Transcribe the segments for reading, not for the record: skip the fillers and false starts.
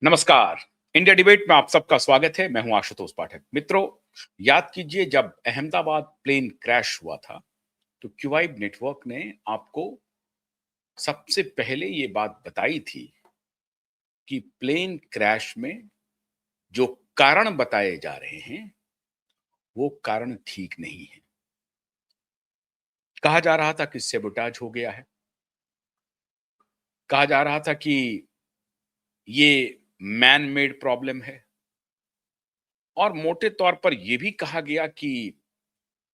नमस्कार। India debate में आप सबका स्वागत है। मैं हूं आशुतोष पाठक। मित्रों, याद कीजिए जब अहमदाबाद प्लेन क्रैश हुआ था तो क्यूवाइब नेटवर्क ने आपको सबसे पहले ये बात बताई थी कि प्लेन क्रैश में जो कारण बताए जा रहे हैं वो कारण ठीक नहीं है। कहा जा रहा था कि सेबोटाज हो गया है, कहा जा रहा था कि ये मैन मेड प्रॉब्लम है, और मोटे तौर पर यह भी कहा गया कि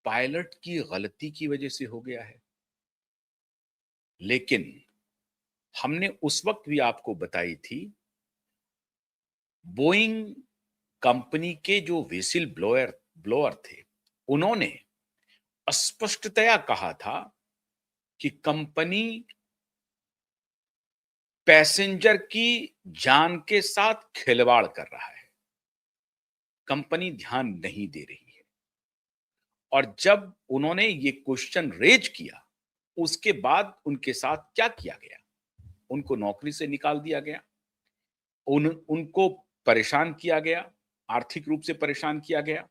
पायलट की गलती की वजह से हो गया है। लेकिन हमने उस वक्त भी आपको बताई थी, बोइंग कंपनी के जो व्हिसिल ब्लोअर ब्लोअर थे, उन्होंने स्पष्टतया कहा था कि कंपनी पैसेंजर की जान के साथ खिलवाड़ कर रहा है, कंपनी ध्यान नहीं दे रही है। और जब उन्होंने ये क्वेश्चन रेज किया, उसके बाद उनके साथ क्या किया गया? उनको नौकरी से निकाल दिया गया, उनको परेशान किया गया, आर्थिक रूप से परेशान किया गया।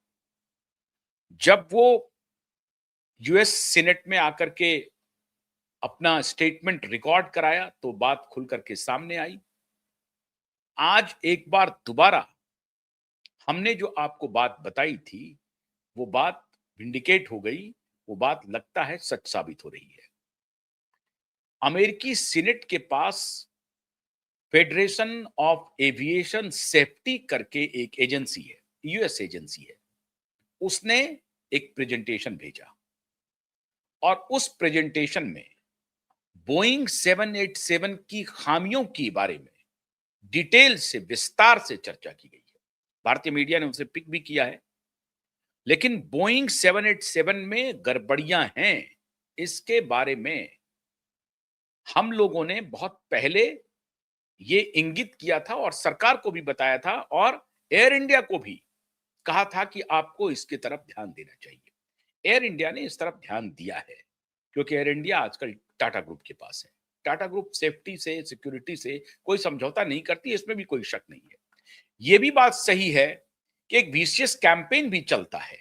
जब वो यूएस सीनेट में आकर के अपना स्टेटमेंट रिकॉर्ड कराया तो बात खुल करके सामने आई। आज एक बार दोबारा हमने जो आपको बात बताई थी वो बात विंडिकेट हो गई, वो बात लगता है सच साबित हो रही है। अमेरिकी सीनेट के पास फेडरेशन ऑफ एविएशन सेफ्टी करके एक एजेंसी है, यूएस एजेंसी है। उसने एक प्रेजेंटेशन भेजा और उस प्रेजेंटेशन में बोइंग 787 की खामियों के बारे में डिटेल से, विस्तार से चर्चा की गई है। भारतीय मीडिया ने उसे पिक भी किया है। लेकिन बोइंग 787 में गड़बड़ियां हैं, इसके बारे में हम लोगों ने बहुत पहले ये इंगित किया था और सरकार को भी बताया था और एयर इंडिया को भी कहा था कि आपको इसकी तरफ ध्यान देना चाहिए। एयर इंडिया ने इस तरफ ध्यान दिया है क्योंकि एयर इंडिया आजकल टाटा ग्रुप के पास है। टाटा ग्रुप सेफ्टी से, सिक्योरिटी से कोई समझौता नहीं करती, इसमें भी कोई शक नहीं है। यह भी बात सही है कि एक विशियस कैंपेन भी चलता है,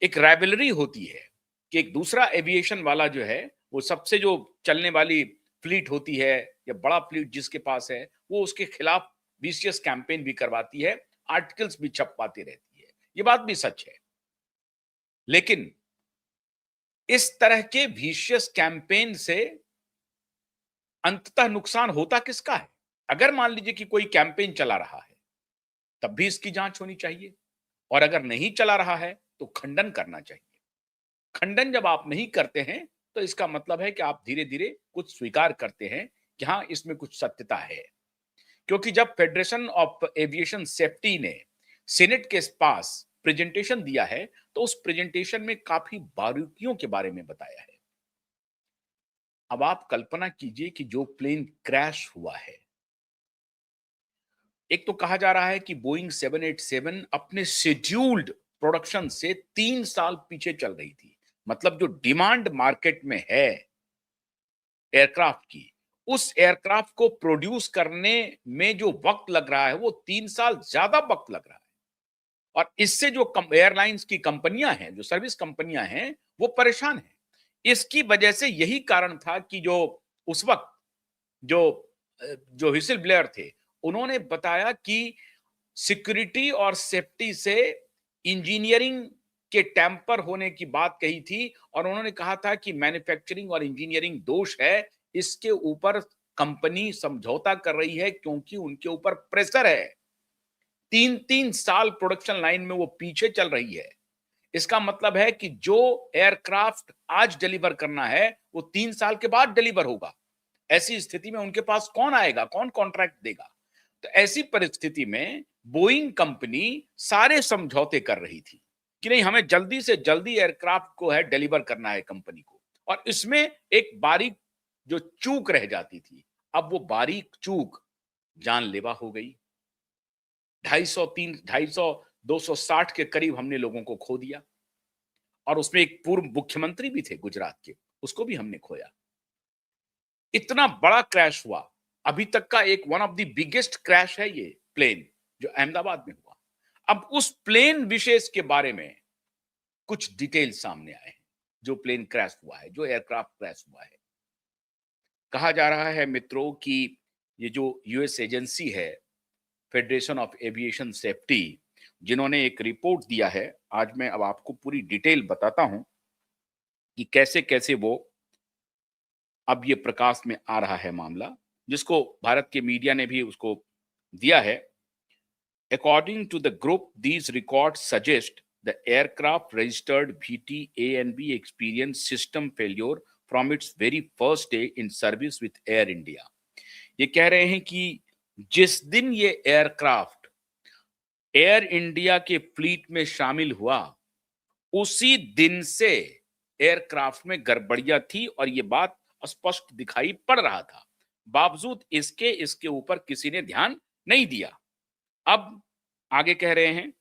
एक राइवलरी होती है कि एक दूसरा एविएशन वाला जो है, वो सबसे जो चलने वाली फ्लीट होती है या बड़ा फ्लीट जिसके पास है, वो उसके खिलाफ विशियस कैंपेन भी करवाती है, आर्टिकल्स भी छपवाती रहती है। ये बात भी सच है। लेकिन इस तरह के विशियस कैंपेन से अंततः नुकसान होता किसका है? अगर मान लीजिए कि कोई कैंपेन चला रहा है, तब भी इसकी जांच होनी चाहिए, और अगर नहीं चला रहा है तो खंडन करना चाहिए। खंडन जब आप नहीं करते हैं तो इसका मतलब है कि आप धीरे धीरे कुछ स्वीकार करते हैं कि हाँ, इसमें कुछ सत्यता है। क्योंकि जब फेडरेशन ऑफ एविएशन सेफ्टी ने सीनेट के पास प्रेजेंटेशन दिया है तो उस प्रेजेंटेशन में काफी बारीकियों के बारे में बताया है। अब आप कल्पना कीजिए कि जो प्लेन क्रैश हुआ है, एक तो कहा जा रहा है कि बोइंग 787 अपने शेड्यूल्ड प्रोडक्शन से 3 साल पीछे चल रही थी। मतलब जो डिमांड मार्केट में है एयरक्राफ्ट की, उस एयरक्राफ्ट को प्रोड्यूस करने में जो वक्त लग रहा है वो 3 साल ज्यादा वक्त लग रहा है। और इससे जो एयरलाइंस की कंपनियां हैं, जो सर्विस कंपनियां हैं, वो परेशान हैं। इसकी वजह से यही कारण था कि जो उस वक्त जो जो व्हिसिल ब्लेयर थे, उन्होंने बताया कि सिक्योरिटी और सेफ्टी से इंजीनियरिंग के टैंपर होने की बात कही थी, और उन्होंने कहा था कि मैन्युफैक्चरिंग और इंजीनियरिंग दोष है, इसके ऊपर कंपनी समझौता कर रही है क्योंकि उनके ऊपर प्रेशर है। 3-3 साल प्रोडक्शन लाइन में वो पीछे चल रही है। इसका मतलब है कि जो एयरक्राफ्ट आज डिलीवर करना है वो 3 साल के बाद डिलीवर होगा। ऐसी स्थिति में उनके पास कौन आएगा, कौन कॉन्ट्रैक्ट देगा? तो ऐसी परिस्थिति में बोइंग कंपनी सारे समझौते कर रही थी कि नहीं, हमें जल्दी से जल्दी एयरक्राफ्ट को है डिलीवर करना है कंपनी को। और इसमें एक बारीक जो चूक रह जाती थी, अब वो बारीक चूक जानलेवा हो गई। 250, 250, 260 के करीब हमने लोगों को खो दिया, और उसमें एक पूर्व मुख्यमंत्री भी थे गुजरात के, उसको भी हमने खोया। इतना बड़ा क्रैश हुआ, अभी तक का एक one of the biggest crash है ये प्लेन जो अहमदाबाद में हुआ। अब उस प्लेन विशेष के बारे में कुछ डिटेल सामने आए हैं, जो प्लेन क्रैश हुआ है, जो एयरक्राफ्ट क्रैश हुआ है। कहा जा रहा है मित्रों कि ये जो यूएस एजेंसी है, फेडरेशन ऑफ एविएशन सेफ्टी, जिन्होंने एक रिपोर्ट दिया है, आज मैं अब आपको पूरी डिटेल बताता हूं कि कैसे कैसे वो अब ये प्रकाश में आ रहा है मामला, जिसको भारत के मीडिया ने भी उसको दिया है। According to the group, these record suggest the aircraft registered VTANB experienced system failure from its very first day in service with Air India। ये कह रहे हैं कि जिस दिन ये एयरक्राफ्ट एयर इंडिया के फ्लीट में शामिल हुआ, उसी दिन से एयरक्राफ्ट में गड़बड़ियां थी और ये बात स्पष्ट दिखाई पड़ रहा था। बावजूद इसके ऊपर किसी ने ध्यान नहीं दिया। अब आगे कह रहे हैं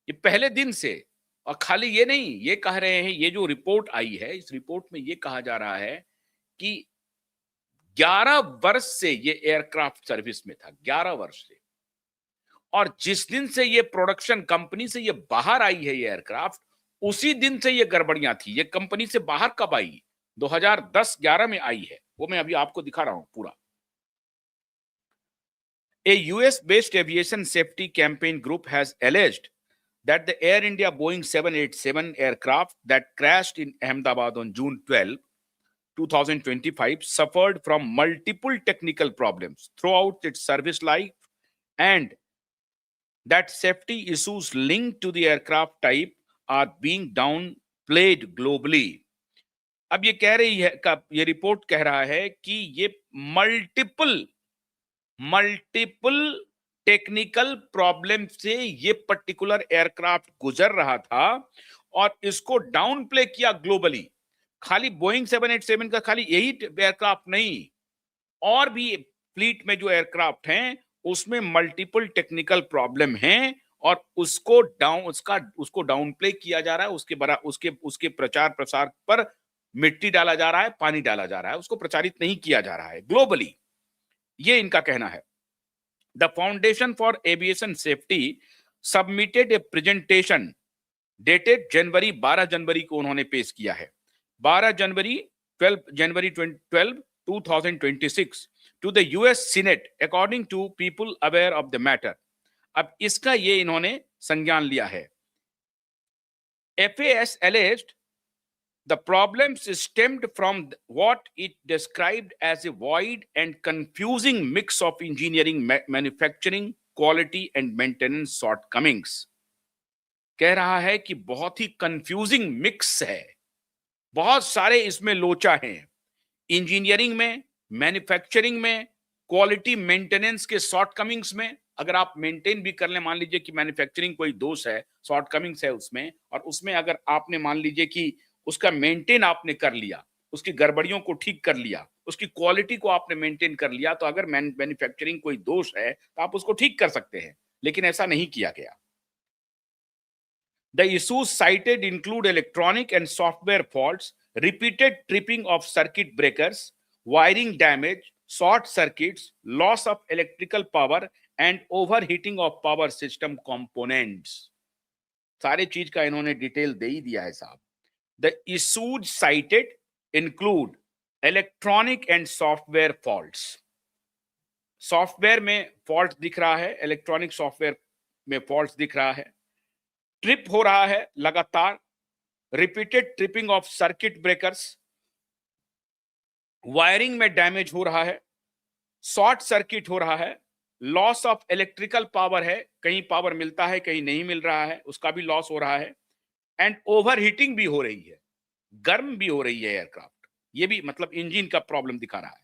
ये पहले दिन से, और खाली ये नहीं, ये कह रहे हैं, ये जो रिपोर्ट आई है, इस रिपोर्ट में ये कहा जा रहा है कि 11 वर्ष से ये एयरक्राफ्ट सर्विस में था, 11 वर्ष से। और जिस दिन से ये प्रोडक्शन कंपनी से ये बाहर आई है ये एयरक्राफ्ट, उसी दिन से ये गड़बड़ियां थी। ये कंपनी से बाहर कब आई? 2010-11 में आई है, वो मैं अभी आपको दिखा रहा हूं पूरा। A US-based aviation safety campaign group has alleged that the Air India Boeing 787 aircraft that crashed in Ahmedabad on June 12, 2025 suffered from multiple technical problems throughout its service life, and that safety issues linked to the aircraft type are being downplayed globally। अब ये कह रही है, ये report कह रहा है कि ये मल्टीपल टेक्निकल प्रॉब्लम से ये पर्टिकुलर एयरक्राफ्ट गुजर रहा था और इसको डाउन प्ले किया ग्लोबली। खाली बोइंग 787 का खाली यही एयरक्राफ्ट नहीं, और भी फ्लीट में जो एयरक्राफ्ट हैं उसमें मल्टीपल टेक्निकल प्रॉब्लम हैं और उसको डाउन प्ले किया जा रहा है। उसके प्रचार प्रसार पर मिट्टी डाला जा रहा है, पानी डाला जा रहा है, उसको प्रचारित नहीं किया जा रहा है ग्लोबली। ये इनका कहना है। The Foundation for Aviation Safety submitted a presentation dated 12 जनवरी को उन्होंने पेश किया है, 12 जनवरी 2026 to the US Senate according to people aware of the matter। अब इसका ये इन्होंने संज्ञान लिया है। FAS alleged the problems stemmed from what it described as a void and confusing mix of engineering, manufacturing, quality and maintenance shortcomings। कह रहा है कि बहुत ही कंफ्यूजिंग मिक्स है, बहुत सारे इसमें लोचा हैं, इंजीनियरिंग में, मैन्युफैक्चरिंग में, क्वालिटी मेंटेनेंस के शॉर्टकमिंग्स में। अगर आप मेंटेन भी कर ले, मान लीजिए कि मैन्युफैक्चरिंग कोई दोष है, शॉर्टकमिंग्स है उसमें, और उसमें अगर आपने मान लीजिए कि उसका मेंटेन आपने कर लिया, उसकी गड़बड़ियों को ठीक कर लिया, उसकी क्वालिटी को आपने मेंटेन कर लिया, तो अगर मैन्युफैक्चरिंग कोई दोष है तो आप उसको ठीक कर सकते हैं, लेकिन ऐसा नहीं किया गया। The issues cited include electronic and software faults, repeated tripping of circuit breakers, wiring damage, short circuits, loss of electrical power and overheating of power system components। सारे चीज का इन्होंने डिटेल दे ही दिया है साहब। The issues cited include electronic and software faults। Software में fault दिख रहा है, इलेक्ट्रॉनिक सॉफ्टवेयर में फॉल्ट दिख रहा है, ट्रिप हो रहा है लगातार, repeated tripping of circuit breakers, wiring में डैमेज हो रहा है, शॉर्ट सर्किट हो रहा है, लॉस ऑफ इलेक्ट्रिकल पावर है, कहीं पावर मिलता है कहीं नहीं मिल रहा है, उसका भी लॉस हो रहा है, एंड ओवर हीटिंग भी हो रही है, गर्म भी हो रही है एयरक्राफ्ट। ये भी मतलब इंजन का प्रॉब्लम दिखा रहा है।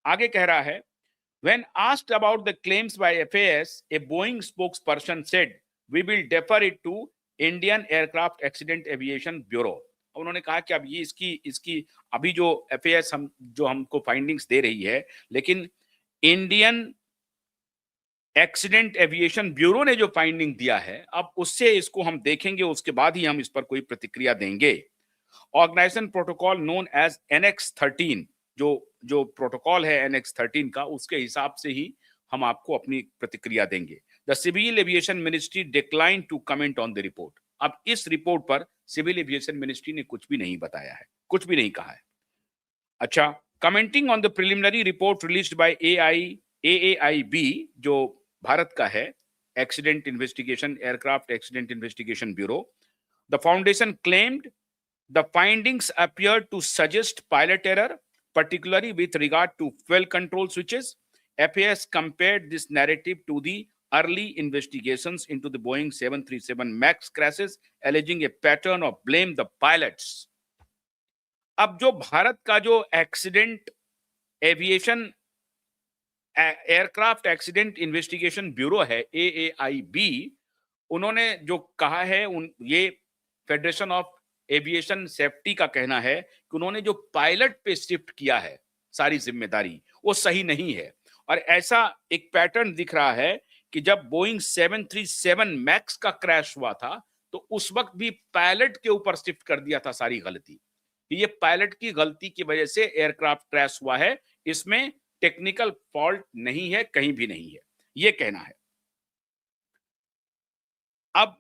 आगे कह रहा है, when asked about the claims by FAS, a Boeing spokesperson said we will defer it to Indian Aircraft Accident Aviation Bureau। उन्होंने कहा कि अब ये इसकी अभी जो FAS जो हमको फाइंडिंग्स दे रही है, लेकिन इंडियन एक्सीडेंट एविएशन ब्यूरो ने जो फाइंडिंग दिया है, अब उससे इसको हम देखेंगे, उसके बाद ही हम इस पर कोई प्रतिक्रिया देंगे। Organization protocol known as NX 13, जो प्रोटोकॉल है NX 13 का, उसके हिसाब से ही हम आपको अपनी प्रतिक्रिया देंगे। The civil aviation ministry decline to comment on the report. अब इस रिपोर्ट पर सिविल एविएशन मिनिस्ट्री ने कुछ भी नहीं बताया है, कुछ भी नहीं कहा है। अच्छा, commenting on the preliminary report released by AAIB, जो भारत का है, accident investigation, aircraft accident investigation bureau, the foundation claimed the findings appear to suggest pilot error, particularly with regard to fuel control switches. FAS compared this narrative to the early investigations into the Boeing 737 MAX crashes, alleging a pattern of blame the pilots. अब जो भारत का जो accident aviation aircraft accident investigation bureau है, AAIB, उन्होंने जो कहा है, ये फेडरेशन ऑफ एविएशन सेफ्टी का कहना है कि उन्होंने जो पायलट पे शिफ्ट किया है सारी जिम्मेदारी, वो सही नहीं है। और ऐसा एक पैटर्न दिख रहा है कि जब बोइंग 737 मैक्स का क्रैश हुआ था तो उस वक्त भी पायलट के ऊपर शिफ्ट कर दिया था सारी गलती। ये पायलट की गलती की वजह से एयरक्राफ्ट क्रैश हुआ है, इसमें टेक्निकल फॉल्ट नहीं है, कहीं भी नहीं है, ये कहना है। अब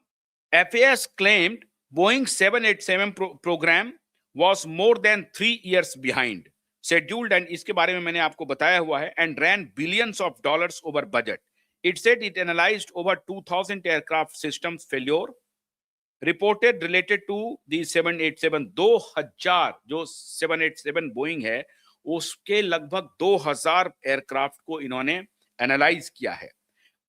FAS claimed Boeing 787 program was more than 3 years behind scheduled, and इसके बारे में मैंने आपको बताया हुआ है, and ran billions of dollars over budget. It said it analyzed over 2000 aircraft systems failure reported related to the 787। 2000 जो 787 बोइंग है उसके लगभग 2000 एयरक्राफ्ट को इन्होंने एनालाइज किया है,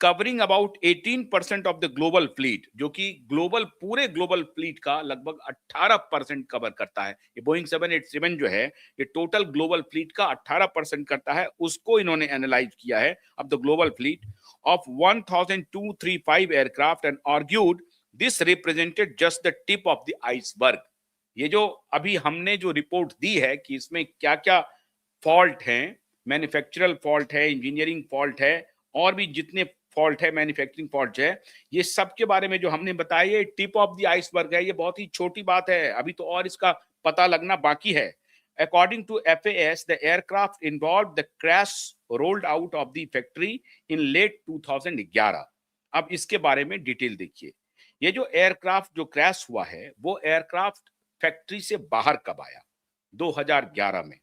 covering about 18% of the global fleet, जो कि पूरे ग्लोबल फ्लीट का लगभग 18% कवर करता है। ये बोइंग 787 जो है ये टोटल ग्लोबल फ्लीट का 18% करता है, उसको इन्होंने एनालाइज किया है अब the global fleet of 1235 aircraft, and argued this represented just the tip of the iceberg. ये जो अभी हमने जो रिपोर्ट दी है कि इसमें क्या क्या फॉल्ट हैं, मैन्युफैक्चरल फॉल्ट है, इंजीनियरिंग फॉल्ट है, और भी जितने फॉल्ट है, मैन्युफैक्चरिंग फॉल्ट है, ये सब के बारे में जो हमने बताया ये टिप ऑफ द आइसबर्ग है, ये बहुत ही छोटी बात है, अभी तो और इसका पता लगना बाकी है। According to FAS, the aircraft involved the crash rolled out of the factory in late 2011। अब इसके बारे में डिटेल देखिए। ये जो एयरक्राफ्ट जो क्रैश हुआ है वो एयरक्राफ्ट फैक्ट्री से बाहर कब आया? 2011 में।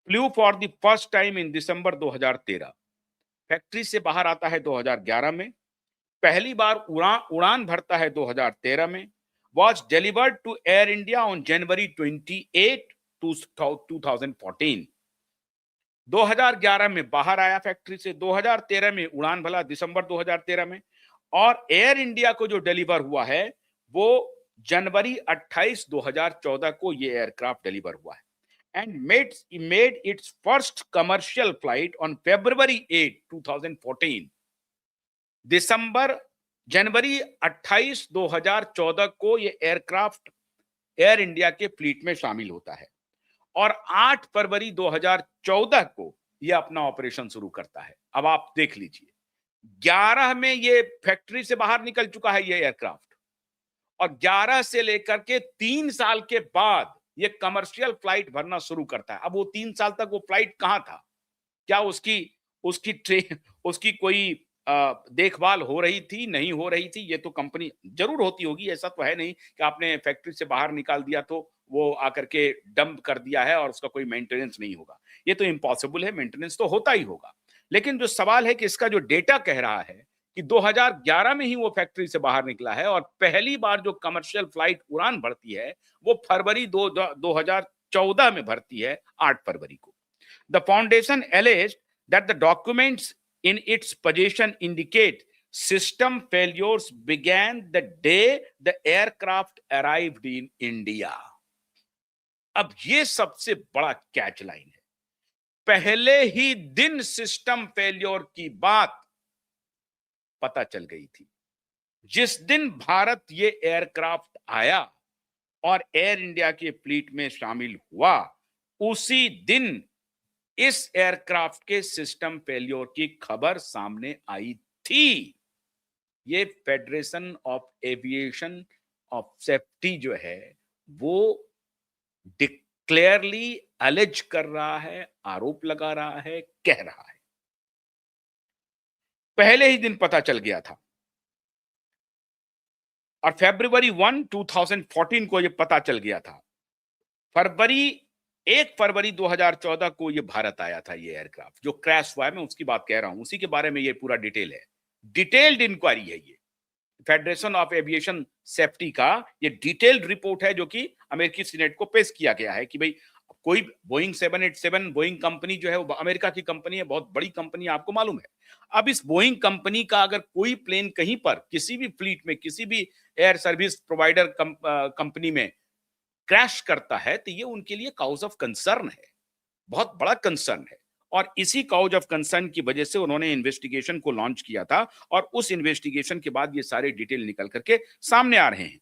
Flu for the first time in December 2013। Factory से बाहर आता है 2011 में, पहली बार उड़ान भरता है 2013 में, was delivered to Air India on January 28, 2014। 2011 में बाहर आया फैक्ट्री से, 2013 में उड़ान भला दिसंबर 2013 में, और एयर इंडिया को जो डिलीवर हुआ है वो जनवरी 28, 2014 को ये एयरक्राफ्ट डिलीवर हुआ है, and made its first commercial flight on February 8, 2014। जनवरी 28, 2014 को ये एयरक्राफ्ट एयर इंडिया के फ्लीट में शामिल होता है, और 8 फरवरी 2014 को ये अपना ऑपरेशन शुरू करता है। अब आप देख लीजिए, 11 में ये फैक्ट्री से बाहर निकल चुका है ये एयरक्राफ्ट, और 11 से लेकर के 3 साल के बाद ये कमर्शियल फ्लाइट भरना शुरू करता है। अब वो 3 साल तक वो फ्लाइट कहां था? क्या उसकी कोई देखभाल हो रही थी, नहीं हो रही थी? ये तो कंपनी जरूर होती होगी, ऐसा तो है नहीं कि आपने फैक्ट्री से बाहर निकाल दिया तो वो आकर के डंप कर दिया है और उसका कोई मेंटेनेंस नहीं होगा। ये तो इम्पॉसिबल है, मेंटेनेंस तो होता ही होगा। लेकिन जो सवाल है कि इसका जो डेटा कह रहा है कि 2011 में ही वो फैक्ट्री से बाहर निकला है, और पहली बार जो कमर्शियल फ्लाइट उड़ान भरती है वो फरवरी 2014 में भरती है, 8 फरवरी को। The foundation alleged that the documents in its possession indicate system failures began the day the aircraft arrived in India। अब ये सबसे बड़ा कैच लाइन है, पहले ही दिन सिस्टम फेल्योर की बात पता चल गई थी। जिस दिन भारत ये एयरक्राफ्ट आया और एयर इंडिया के फ्लीट में शामिल हुआ, उसी दिन इस एयरक्राफ्ट के सिस्टम फेल्योर की खबर सामने आई थी। ये federation of aviation of safety जो है वो डिक्लेयरली अलेज कर रहा है, आरोप लगा रहा है, कह रहा है। पहले ही दिन पता चल गया था और फरवरी 1 2014 को ये पता चल गया था। फरवरी 1 फरवरी 2014 को ये भारत आया था, ये एयरक्राफ्ट जो क्रैश हुआ है, मैं उसकी बात कह रहा हूं, उसी के बारे में ये पूरा डिटेल है। डिटेल्ड इंक्वायरी है ये, फेडरेशन ऑफ एविएशन सेफ्टी का ये डिटेल्ड रिपोर्ट है जो कि अमेरिकी सीनेट को पेश किया गया है कि भाई कोई बोइंग 787 बोइंग कंपनी जो है वो अमेरिका की कंपनी है, बहुत बड़ी कंपनी है, आपको मालूम है। अब इस बोइंग कंपनी का अगर कोई प्लेन कहीं पर किसी भी फ्लीट में किसी भी एयर सर्विस प्रोवाइडर कंपनी में क्रैश करता है तो ये उनके लिए काउज ऑफ कंसर्न है, बहुत बड़ा कंसर्न है। और इसी काउज ऑफ कंसर्न की वजह से उन्होंने इन्वेस्टिगेशन को लॉन्च किया था और उस इन्वेस्टिगेशन के बाद ये सारे डिटेल निकल करके सामने आ रहे हैं।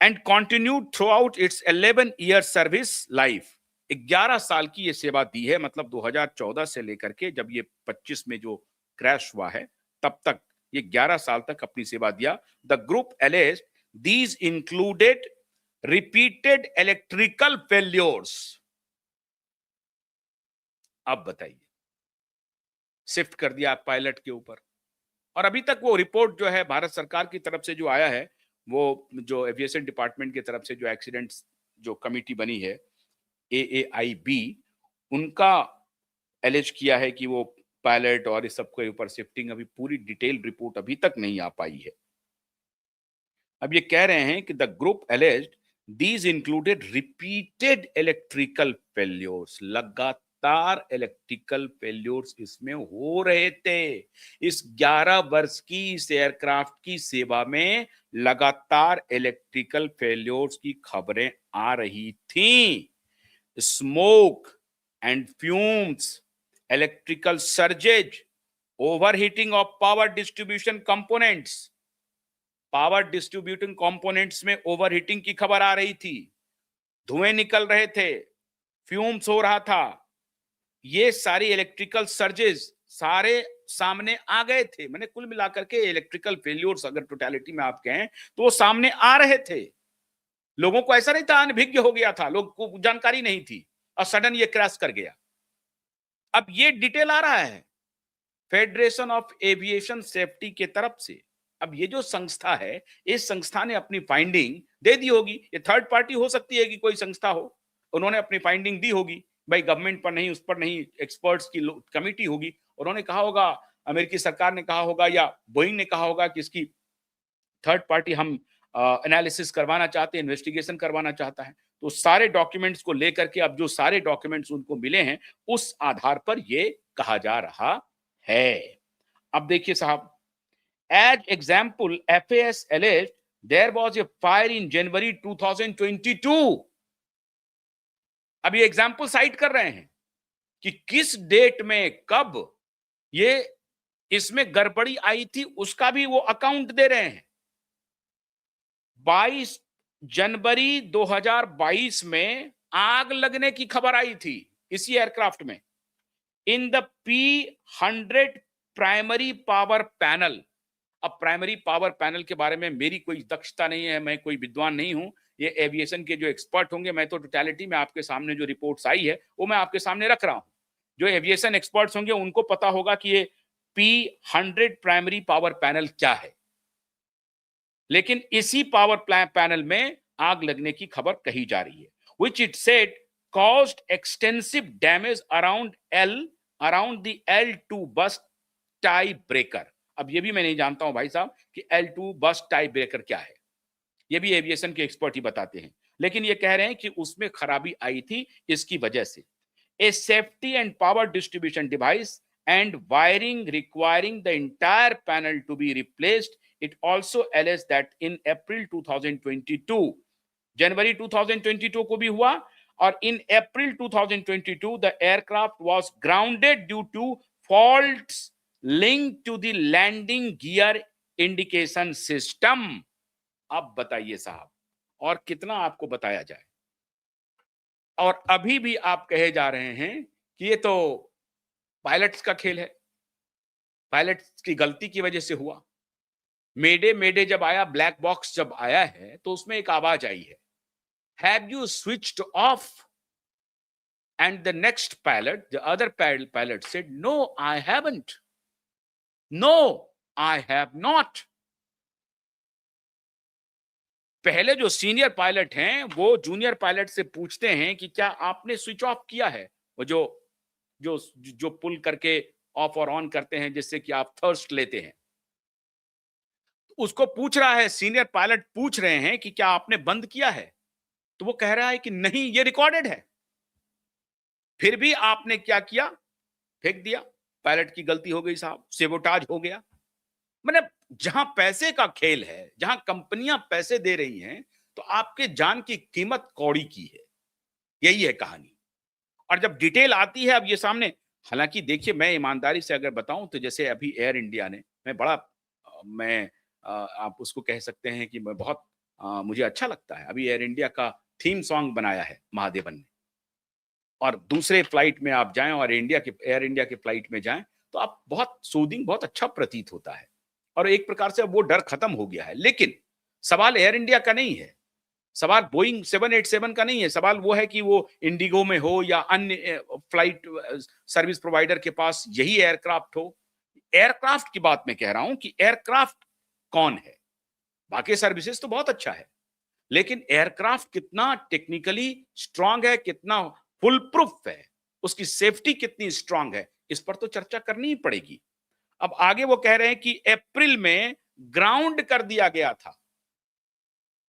And continued through out it's 11 year service life, 11 साल की ये सेवा दी है, मतलब 2014 से लेकर के जब ये 25 में जो क्रैश हुआ है तब तक ये 11 साल तक अपनी सेवा दिया। The group alleged these included repeated electrical failures. अब बताइए, शिफ्ट कर दिया आप पायलट के ऊपर, और अभी तक वो रिपोर्ट जो है भारत सरकार की तरफ से जो आया है, वो जो एविएशन डिपार्टमेंट की तरफ से जो एक्सीडेंट्स जो कमिटी बनी है AAIB, उनका एलिज किया है कि वो पायलट और इस सब के ऊपर शिफ्टिंग, अभी पूरी डिटेल रिपोर्ट अभी तक नहीं आ पाई है। अब ये कह रहे हैं कि the group एलिज्ड these included repeated electrical failures, लगातार इलेक्ट्रिकल फेल्योर्स इसमें हो रहे थे। इस 11 वर्ष की इस एयरक्राफ्ट की सेवा में लगातार इलेक्ट्रिकल फेल्योर्स की खबरें आ रही थी। Smoke and fumes, electrical surges, overheating of power distribution components, power distributing components में ओवरहीटिंग की खबर आ रही थी, धुएं निकल रहे थे, फ्यूम्स हो रहा था, ये सारी इलेक्ट्रिकल सर्जेस सारे सामने आ गए थे। मैंने कुल मिलाकर के इलेक्ट्रिकल फेल्योर्स अगर टोटलिटी में आप कहें तो वो सामने आ रहे थे। लोगों को ऐसा नहीं था अनभिज्ञ हो गया था, लोग को जानकारी नहीं थी और सडन ये क्रैश कर गया। अब ये डिटेल आ रहा है फेडरेशन ऑफ एविएशन सेफ्टी के तरफ से। अब ये जो संस्था है, इस संस्था ने अपनी फाइंडिंग दे दी होगी, ये थर्ड पार्टी हो सकती है कि कोई संस्था हो, उन्होंने अपनी फाइंडिंग दी होगी, भाई गवर्नमेंट पर नहीं, उस पर नहीं, एक्सपर्ट्स की कमिटी होगी, उन्होंने कहा होगा, अमेरिकी सरकार ने कहा होगा या बोइंग ने कहा होगा कि इसकी थर्ड पार्टी हम एनालिसिस करवाना चाहते हैं, इन्वेस्टिगेशन करवाना चाहता है। तो सारे डॉक्यूमेंट्स को लेकर के अब जो सारे डॉक्यूमेंट्स उनको मिले हैं उस आधार पर ये कहा जा रहा है। अब देखिए साहब, as example FAS alleged there was a fire in January 2022। अब ये एग्जाम्पल साइट कर रहे हैं कि किस डेट में कब ये इसमें गड़बड़ी आई थी, उसका भी वो अकाउंट दे रहे हैं। 22 जनवरी 2022 में आग लगने की खबर आई थी इसी एयरक्राफ्ट में, in the P100 primary power panel. अब प्राइमरी पावर पैनल के बारे में मेरी कोई दक्षता नहीं है, मैं कोई विद्वान नहीं हूं, ये एविएशन के जो एक्सपर्ट होंगे, मैं तो टोटलिटी में आपके सामने जो रिपोर्ट्स आई है वो मैं आपके सामने रख रहा हूं। जो एविएशन एक्सपर्ट्स होंगे उनको पता होगा कि ये P100 प्राइमरी पावर पैनल क्या है, लेकिन इसी पावर पैनल में आग लगने की खबर कही जा रही है, which it said caused extensive damage around the L2 bus tie breaker। अब ये भी मैं नहीं जानता हूं भाई साहब कि L2 बस टाई ब्रेकर क्या है, ये भी एविएशन के एक्सपर्ट ही बताते हैं, लेकिन ये कह रहे हैं कि उसमें खराबी आई थी इसकी वजह से। A safety and power distribution device and wiring requiring the entire panel to be replaced. It also alleges that in April 2022, जनवरी 2022 को भी हुआ, और in April 2022 the aircraft was grounded due to faults link to the landing gear indication system. अब बताइए साहब, और कितना आपको बताया जाए, और अभी भी आप कहे जा रहे हैं कि ये तो पायलट्स का खेल है, पायलट्स की गलती की वजह से हुआ। मेडे मेडे जब आया, ब्लैक बॉक्स जब आया है, तो उसमें एक आवाज आई है, have you switched off? And the next pilot, the other pilot said, no I haven't. No, I have not. पहले जो सीनियर पायलट हैं वो जूनियर पायलट से पूछते हैं कि क्या आपने स्विच ऑफ किया है, वो जो जो जो पुल करके ऑफ और ऑन करते हैं जिससे कि आप थर्स्ट लेते हैं। उसको पूछ रहा है, सीनियर पायलट पूछ रहे हैं कि क्या आपने बंद किया है, तो वो कह रहा है कि नहीं, ये रिकॉर्डेड है। फिर भी आपने क्या किया, फेंक दिया। पायलट की गलती हो गई साहब, सेबोटाज हो गया। मतलब जहां पैसे का खेल है, जहां कंपनियां पैसे दे रही हैं, तो आपके जान की कीमत कौड़ी की है। यही है कहानी। और जब डिटेल आती है अब ये सामने, हालांकि देखिए मैं ईमानदारी से अगर बताऊं तो जैसे अभी एयर इंडिया ने, मैं बड़ा मैं आप उसको कह सकते हैं कि मैं बहुत मुझे अच्छा लगता है, अभी एयर इंडिया का थीम सॉन्ग बनाया है महादेवन ने। और दूसरे फ्लाइट में आप जाएं और एयर इंडिया के फ्लाइट में जाएं, तो आप बहुत सूदिंग, बहुत अच्छा प्रतीत होता है। और एक प्रकार से अब वो डर खत्म हो गया है। लेकिन सवाल एयर इंडिया का नहीं है, सवाल बोइंग 787 का नहीं है, सवाल वो है कि वो इंडिगो में हो या अन्य फ्लाइट सर्विस प्रोवाइडर के पास यही एयरक्राफ्ट हो। एयरक्राफ्ट की बात मैं कह रहा हूं कि एयरक्राफ्ट कौन है। बाकी सर्विसेज तो बहुत अच्छा है, लेकिन एयरक्राफ्ट कितना टेक्निकली स्ट्रांग है, कितना फुल प्रूफ है, उसकी सेफ्टी कितनी स्ट्रांग है, इस पर तो चर्चा करनी ही पड़ेगी। अब आगे वो कह रहे हैं कि अप्रैल में ग्राउंड कर दिया गया था,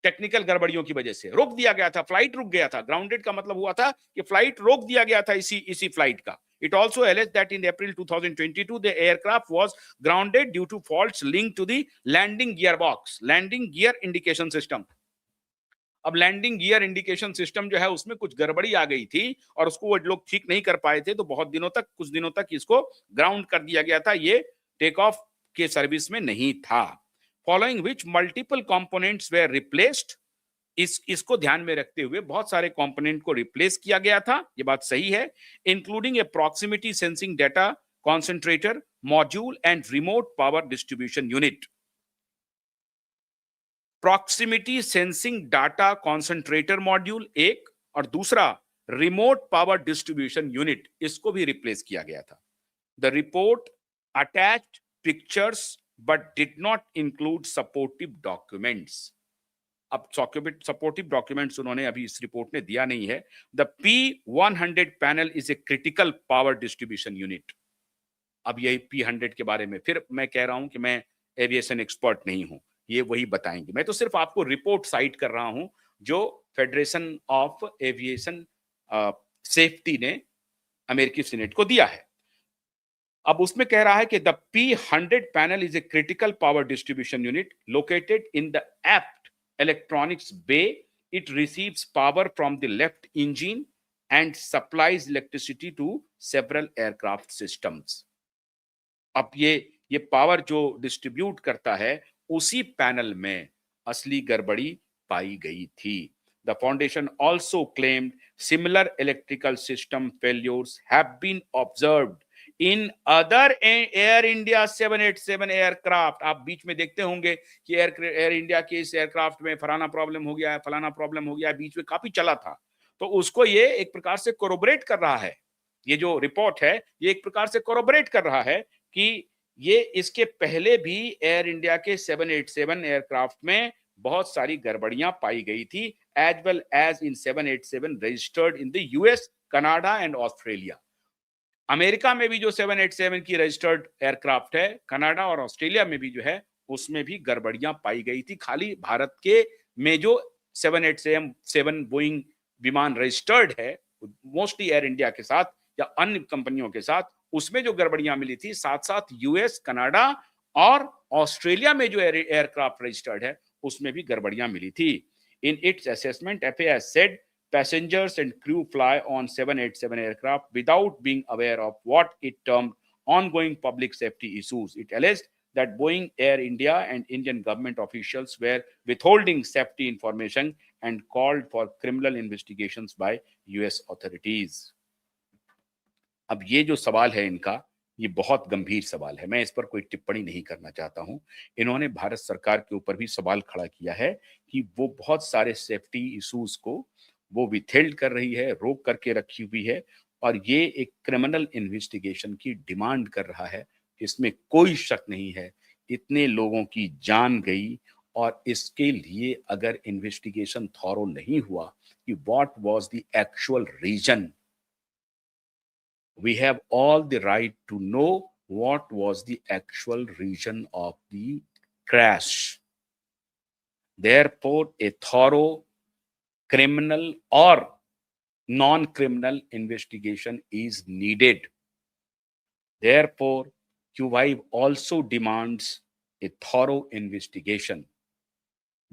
टेक्निकल गड़बड़ियों की वजह से रोक दिया गया था, फ्लाइट रुक गया था। ग्राउंडेड का मतलब हुआ था कि फ्लाइट रोक दिया गया था इसी फ्लाइट का। It also alleged that in April 2022, the aircraft was grounded due to faults linked to the landing gearbox, landing gear indication system. अब लैंडिंग गियर इंडिकेशन सिस्टम जो है उसमें कुछ गड़बड़ी आ गई थी और उसको वो लोग ठीक नहीं कर पाए थे, तो बहुत दिनों तक, कुछ दिनों तक इसको ग्राउंड कर दिया गया था। ये टेक ऑफ के सर्विस में नहीं था। Following which multiple components were replaced. इसको ध्यान में रखते हुए बहुत सारे कंपोनेंट को रिप्लेस किया गया था, ये बात सही है। Including A proximity sensing data concentrator module and remote power distribution unit. Proximity sensing data concentrator module एक, और दूसरा रिमोट पावर डिस्ट्रीब्यूशन यूनिट, इसको भी रिप्लेस किया गया था। The report attached pictures but did not include supportive documents. अब supportive documents उन्होंने अभी इस रिपोर्ट में दिया नहीं है। The P100 panel is a critical power distribution unit. अब यही P100 के बारे में फिर मैं कह रहा हूं कि मैं एविएशन एक्सपर्ट नहीं हूं, ये वही बताएंगे। मैं तो सिर्फ आपको रिपोर्ट साइट कर रहा हूं जो फेडरेशन ऑफ एविएशन सेफ्टी ने अमेरिकी सीनेट को दिया है। अब उसमें कह रहा है कि the P100 panel is a critical power distribution unit located in the aft electronics bay. It receives power from the left engine and supplies electricity to several aircraft systems. अब ये पावर जो डिस्ट्रीब्यूट करता है, उसी panel में असली गड़बड़ी पाई गई थी। The foundation also claimed similar electrical system failures have been observed in other Air India 787 aircraft. आप बीच में देखते होंगे कि एयर इंडिया के इस एयरक्राफ्ट में फलाना प्रॉब्लम हो गया है, फलाना प्रॉब्लम हो गया है, बीच में काफी चला था। तो उसको ये एक प्रकार से कोरोबरेट कर रहा है, ये जो रिपोर्ट है ये एक प्रकार से कोरोबरेट कर रहा है कि ये इसके पहले भी एयर इंडिया के 787 एयरक्राफ्ट में बहुत सारी गड़बड़ियां पाई गई थी, as well as in 787 registered in the US, Canada and Australia. America में भी जो 787 की रजिस्टर्ड एयरक्राफ्ट है, कनाडा और ऑस्ट्रेलिया में भी जो है, उसमें भी गड़बड़ियां पाई गई थी। खाली भारत के में जो 787 बोइंग विमान रजिस्टर्ड है, मोस्टली एयर इंडिया के साथ या अन्य कंपनियों के साथ, उसमें जो गड़बड़ियां मिली थी, साथ साथ यूएस, कनाडा और ऑस्ट्रेलिया में जो एयरक्राफ्ट रजिस्टर्ड है, उसमें भी गड़बड़ियां मिली थी। In its assessment, FAA said passengers and crew fly on 787 aircraft without being aware of what it termed ongoing public safety issues. It alleged that Boeing, Air India, and Indian government officials were withholding safety information and called for criminal investigations by US authorities. अब ये जो सवाल है इनका, ये बहुत गंभीर सवाल है। मैं इस पर कोई टिप्पणी नहीं करना चाहता हूं। इन्होंने भारत सरकार के ऊपर भी सवाल खड़ा किया है कि वो बहुत सारे सेफ्टी इश्यूज को वो विथेल्ड कर रही है, रोक करके रखी हुई है, और ये एक क्रिमिनल इन्वेस्टिगेशन की डिमांड कर रहा है इसमें कोई शक नहीं है। इतने लोगों की जान गई और इसके लिए अगर इन्वेस्टिगेशन थॉरो नहीं हुआ कि what was the actual reason, we have all the right to know what was the actual reason of the crash. Therefore, a thorough criminal or non-criminal investigation is needed. Therefore, QY also demands a thorough investigation.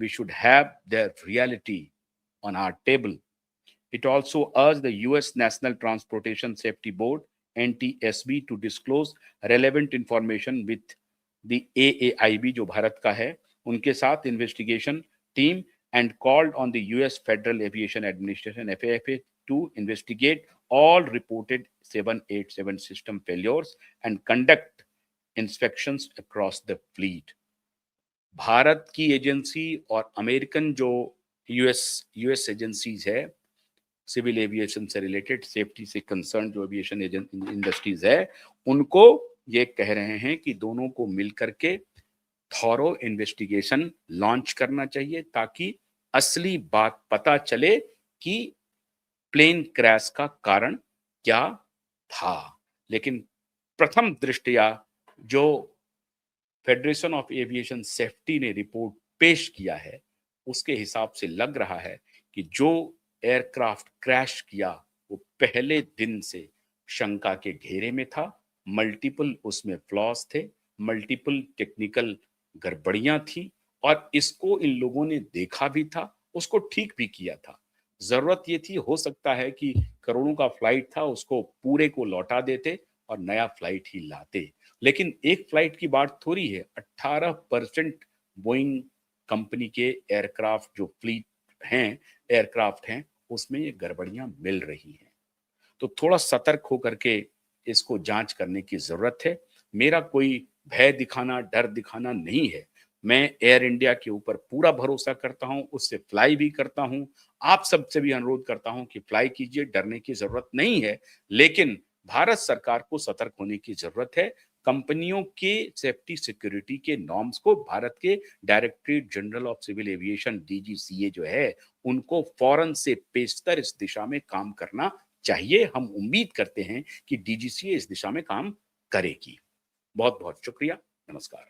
We should have their reality on our table. It also urged the US National Transportation Safety Board, NTSB, to disclose relevant information with the AAIB, जो भारत का है, उनके साथ investigation team, and called on the US Federal Aviation Administration, FAA, to investigate all reported 787 system failures and conduct inspections across the fleet. Bharat की agency और American जो US agencies है, civil aviation से रिलेटेड, सेफ्टी से concern जो aviation industries है, उनको ये कह रहे हैं कि दोनों को मिलकर के थॉरो इन्वेस्टिगेशन लॉन्च करना चाहिए ताकि असली बात पता चले कि प्लेन क्रैश का कारण क्या था। लेकिन प्रथम दृष्टया जो फेडरेशन ऑफ एविएशन सेफ्टी ने रिपोर्ट पेश किया है, उसके हिसाब से लग रहा है कि जो एयरक्राफ्ट क्रैश किया वो पहले दिन से शंका के घेरे में था। मल्टीपल उसमें फ्लॉज थे, मल्टीपल टेक्निकल गड़बड़ियां थी और इसको इन लोगों ने देखा भी था, उसको ठीक भी किया था। जरूरत ये थी, हो सकता है कि करोड़ों का फ्लाइट था, उसको पूरे को लौटा देते और नया फ्लाइट ही लाते। लेकिन एक फ्लाइट की बात थोड़ी है, 18% बोइंग कंपनी के एयरक्राफ्ट जो फ्लीट हैं, एयरक्राफ्ट हैं, उसमें ये गड़बड़ियां मिल रही हैं। तो थोड़ा सतर्क होकर के इसको जांच करने की जरूरत है। मेरा कोई भय दिखाना, डर दिखाना नहीं है। मैं एयर इंडिया के ऊपर पूरा भरोसा करता हूं, उससे फ्लाई भी करता हूं। आप सबसे भी अनुरोध करता हूं कि फ्लाई कीजिए, डरने की जरूरत नहीं है। लेकिन भारत सरकार को सतर्क होने की जरूरत है। कंपनियों के सेफ्टी सिक्योरिटी के नॉर्म्स को भारत के directorate general of civil aviation, DGCA जो है, उनको फौरन से पेशतर इस दिशा में काम करना चाहिए। हम उम्मीद करते हैं कि डीजीसीए इस दिशा में काम करेगी। बहुत बहुत शुक्रिया। नमस्कार।